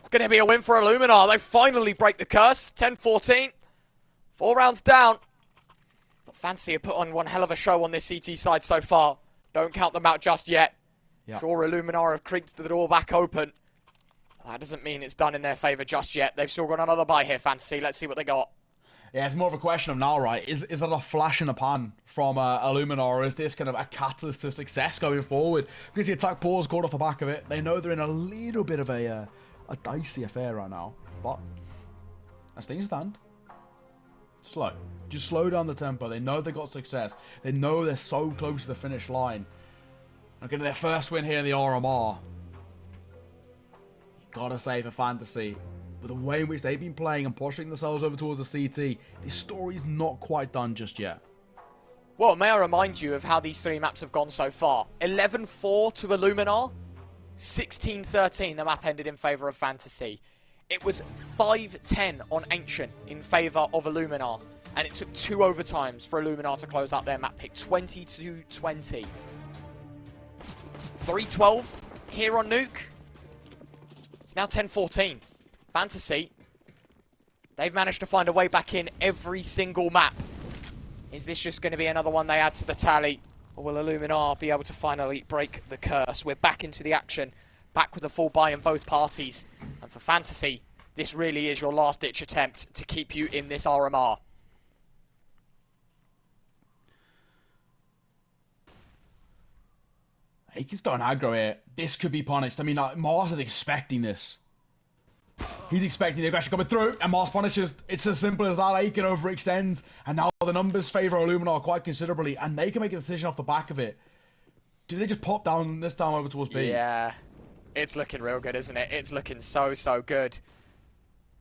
is going to be a win for Illuminar. They finally break the curse. 10-14. 4 rounds down. But Fantasy have put on one hell of a show on this CT side so far. Don't count them out just yet. Yep. Sure, Illuminar have creaked the door back open. That doesn't mean it's done in their favour just yet. They've still got another buy here, Fantasy. Let's see what they got. Yeah, it's more of a question of now, right? Is that a flash in the pan from Illuminar, or is this kind of a catalyst to success going forward? Because the attack pause caught off the back of it. They know they're in a little bit of a dicey affair right now. But as things stand, slow. Just slow down the tempo. They know they got success. They know they're so close to the finish line. And getting their first win here in the RMR. You gotta say for Fantasy, with the way in which they've been playing and pushing themselves over towards the CT, this story's not quite done just yet. Well, may I remind you of how these three maps have gone so far? 11-4 to Illuminar, 16-13 the map ended in favour of Fantasy. It was 5-10 on Ancient in favour of Illuminar, and it took 2 overtimes for Illuminar to close out their map pick, 20-20. 3-12 here on Nuke. It's now 10-14. Fantasy, they've managed to find a way back in every single map. Is this just going to be another one they add to the tally? Or will Illuminar be able to finally break the curse? We're back into the action, back with a full buy in both parties. And for Fantasy, this really is your last-ditch attempt to keep you in this RMR. Aiken's going aggro here. This could be punished. I mean, Mars is expecting this. He's expecting the aggression coming through, and Mars punishes. It's as simple as that. Aiken overextends, and now the numbers favour Illuminar quite considerably, and they can make a decision off the back of it. Do they just pop down this time over towards B? Yeah, it's looking real good, isn't it? It's looking so good.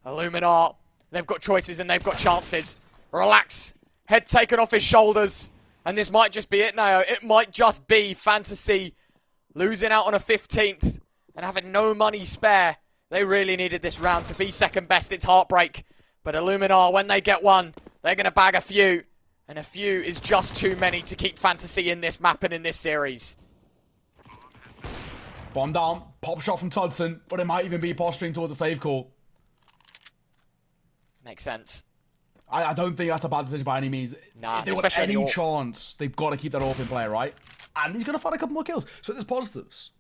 Illuminar, they've got choices and they've got chances. Relax, head taken off his shoulders, and this might just be it now. It might just be Fantasy losing out on a 15th and having no money spare. They really needed this round to be second best. It's heartbreak. But Illuminar, when they get one, they're going to bag a few. And a few is just too many to keep Fantasy in this map and in this series. Bomb down. Pop shot from Tudson. But it might even be posturing towards a save call. Makes sense. I don't think that's a bad decision by any means. Nah, if they want any chance, they've got to keep that open play, right? And he's going to find a couple more kills. So there's positives.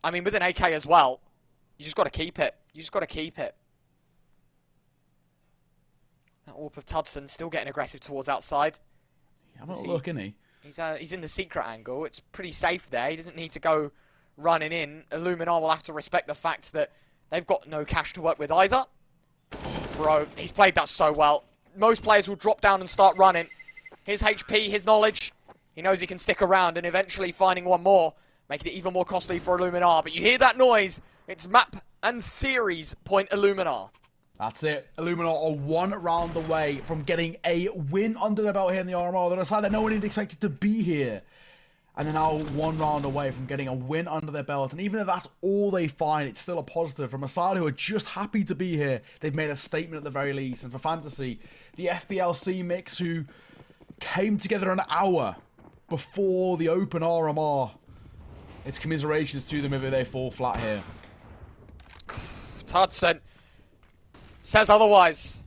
I mean, with an AK as well, you just got to keep it. You just got to keep it. That AWP of Tudson still getting aggressive towards outside. Have a look, isn't he? He's in the secret angle. It's pretty safe there. He doesn't need to go running in. Illuminar will have to respect the fact that they've got no cash to work with either. Bro, he's played that so well. Most players will drop down and start running. His HP, his knowledge. He knows he can stick around, and eventually finding one more, making it even more costly for Illuminar. But you hear that noise. It's map and series point Illuminar. That's it. Illuminar are one round away from getting a win under their belt here in the RMR. They're a side that no one had expected to be here. And they're now one round away from getting a win under their belt. And even if that's all they find, it's still a positive. From a side who are just happy to be here, they've made a statement at the very least. And for Fantasy, the FBLC mix who came together an hour before the open RMR. It's commiserations to them if they fall flat here. Tudson says otherwise.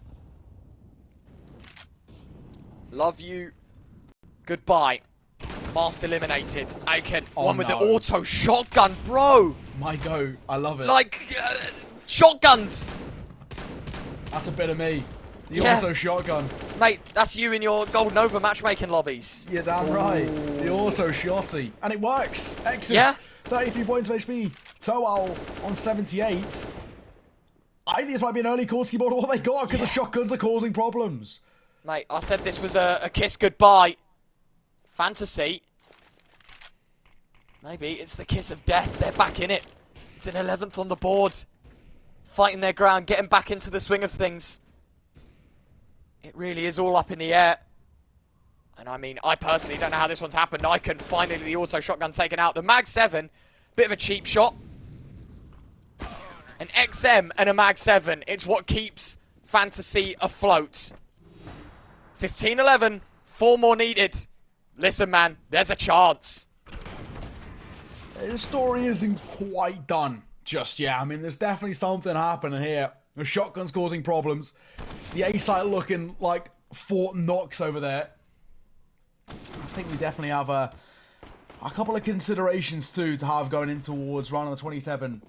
Love you. Goodbye. Master eliminated. Aiken, one with the auto shotgun, bro. My go. I love it. Like, shotguns. That's a bit of me. The auto shotgun. Mate, that's you in your Gold Nova matchmaking lobbies. Yeah, damn right. The auto shotty. And it works. Exus, yeah. 33 points of HP. Toal on 78. I think this might be an early call to keep on what they got because the shotguns are causing problems. Mate, I said this was a kiss goodbye. Fantasy. Maybe it's the kiss of death. They're back in it. It's an 11th on the board. Fighting their ground, getting back into the swing of things. It really is all up in the air. And I mean, I personally don't know how this one's happened. I can finally the auto shotgun taken out. The Mag 7, bit of a cheap shot. An XM and a Mag 7. It's what keeps Fantasy afloat. 15-11. 4 more needed. Listen, man, there's a chance. The story isn't quite done just yet. I mean, there's definitely something happening here. The shotgun's causing problems. The A site looking like Fort Knox over there. I think we definitely have a a couple of considerations too to have going in towards round number 27.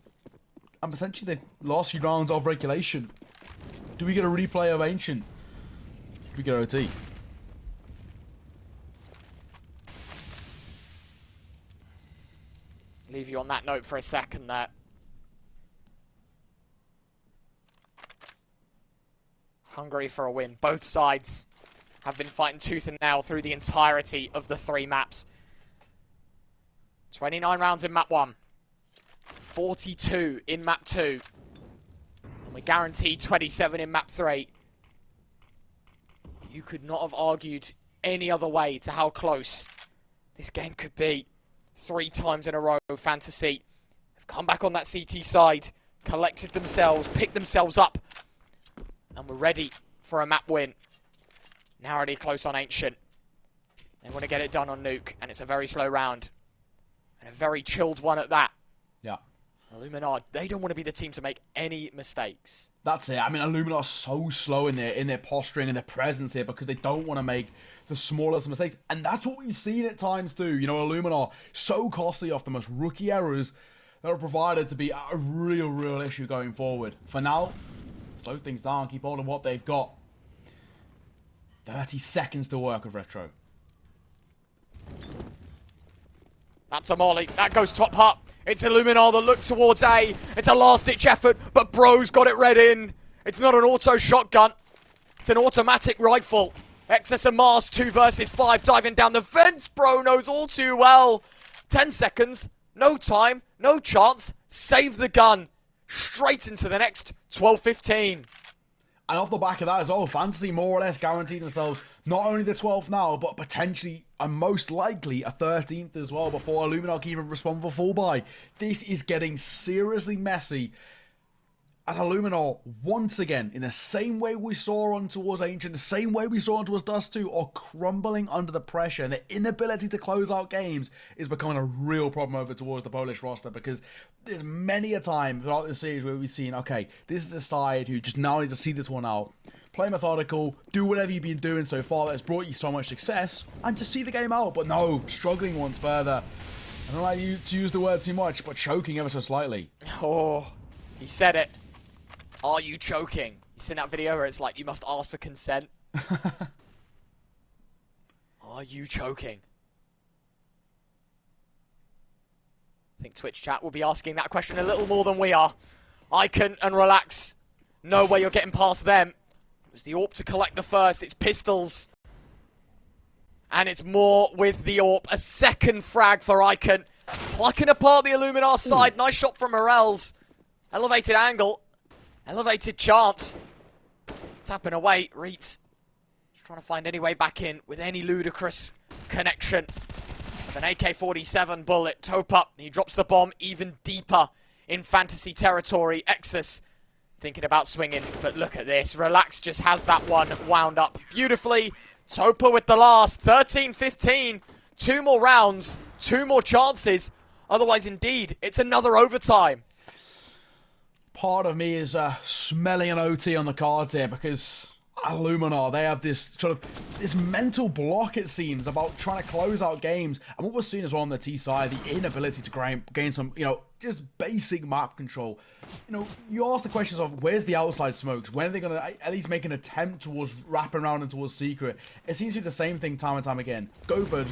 And potentially the last few rounds of regulation. Do we get a replay of Ancient? Do we get OT? Leave you on that note for a second there. Hungry for a win. Both sides have been fighting tooth and nail through the entirety of the 3 maps. 29 rounds in map 1. 42 in map 2. And we're guaranteed 27 in map 3. You could not have argued any other way to how close this game could be. 3 times in a row, Fantasy have come back on that CT side, collected themselves, picked themselves up, and we're ready for a map win. Narrowly close on Ancient. They want to get it done on Nuke, and it's a very slow round. And a very chilled one at that. Yeah. Illuminar, they don't want to be the team to make any mistakes. That's it. I mean, Illuminar are so slow in their posturing and their presence here because they don't want to make the smallest mistakes. And that's what we've seen at times too. You know, Illuminar, so costly off the most rookie errors that are provided to be a real issue going forward. For now, slow things down, keep hold of what they've got. 30 seconds to work with Retro. That's a molly. That goes top hut. It's Illuminar that look towards A. It's a last-ditch effort, but Bro's got it read in. It's not an auto shotgun. It's an automatic rifle. Excess and Mars, 2 versus 5, diving down the fence. Bro knows all too well. 10 seconds, no time, no chance. Save the gun. Straight into the next 12-15. And off the back of that as well, Fantasy more or less guaranteed themselves not only the 12th now, but potentially and most likely a 13th as well before Illuminar can even respond for full buy. This is getting seriously messy as Illuminar, once again, in the same way we saw on towards Ancient, the same way we saw on towards Dust 2, are crumbling under the pressure, and the inability to close out games is becoming a real problem over towards the Polish roster, because there's many a time throughout this series where we've seen, okay, this is a side who just now need to see this one out, play methodical, do whatever you've been doing so far that has brought you so much success, and just see the game out. But no, struggling once further. I don't like you to use the word too much, but choking ever so slightly. Oh, he said it. Are you choking? You seen that video where it's like, you must ask for consent? Are you choking? I think Twitch chat will be asking that question a little more than we are. Icon and Relax know where you're getting past them. It was the AWP to collect the first. It's pistols. And it's more with the AWP. A second frag for Icon. Plucking apart the Illuminar side. Ooh. Nice shot from Morels. Elevated angle. Elevated chance. Tapping away. Reitz just trying to find any way back in with any ludicrous connection. With an AK-47 bullet. Tope up. He drops the bomb even deeper in Fantasy territory. Exus thinking about swinging, but look at this. Relax just has that one wound up beautifully. Topa with the last. 13-15. 2 more rounds. 2 more chances. Otherwise, indeed, it's another overtime. Part of me is smelling an OT on the cards here, because Illuminar, they have this sort of this mental block, it seems, about trying to close out games. And what we're seeing as well on the T side, the inability to gain some, you know, just basic map control. You know, you ask the questions of where's the outside smokes? When are they going to at least make an attempt towards wrapping around and towards secret? It seems to be the same thing time and time again. Go for,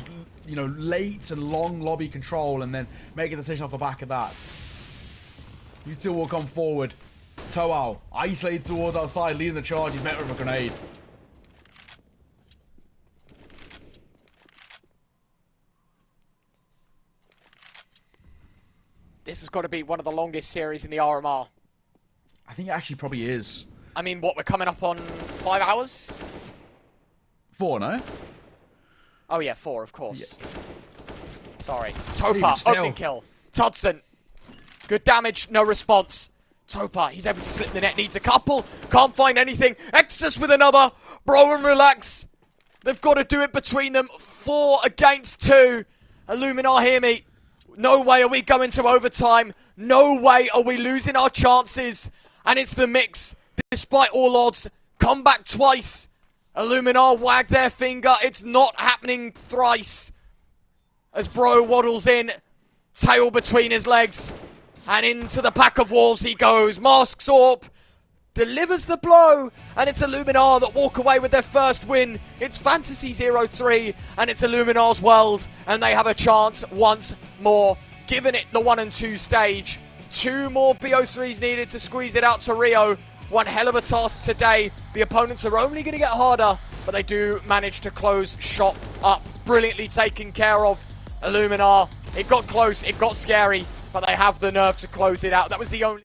you know, late and long lobby control and then make a decision off the back of that. You two will come forward. Toao, isolated towards outside, leading the charge. He's met with a grenade. This has got to be one of the longest series in the RMR. I think it actually probably is. I mean, what, we're coming up on 5 hours? 4, no? Oh yeah, 4, of course. Yeah. Sorry. Even Topa, still. opening kill. Tudson. Good damage, no response. Topa, he's able to slip the net, needs a couple. Can't find anything. Exus with another. Bro and Relax. They've got to do it between them. 4 against 2. Illuminar, hear me. No way are we going to overtime. No way are we losing our chances. And it's the mix. Despite all odds. Come back twice. Illuminar wag their finger. It's not happening thrice. as Bro waddles in, tail between his legs, and into the pack of wolves he goes. Masks Orp delivers the blow, and it's Illuminar that walk away with their first win. It's Fantasy 03, and it's Illuminar's world, and they have a chance once more, giving it the 1 and 2 stage. 2 more BO3s needed to squeeze it out to Rio. One hell of a task today. The opponents are only going to get harder, but they do manage to close shop up. Brilliantly taken care of. Illuminar, it got close, it got scary, but they have the nerve to close it out. That was the only...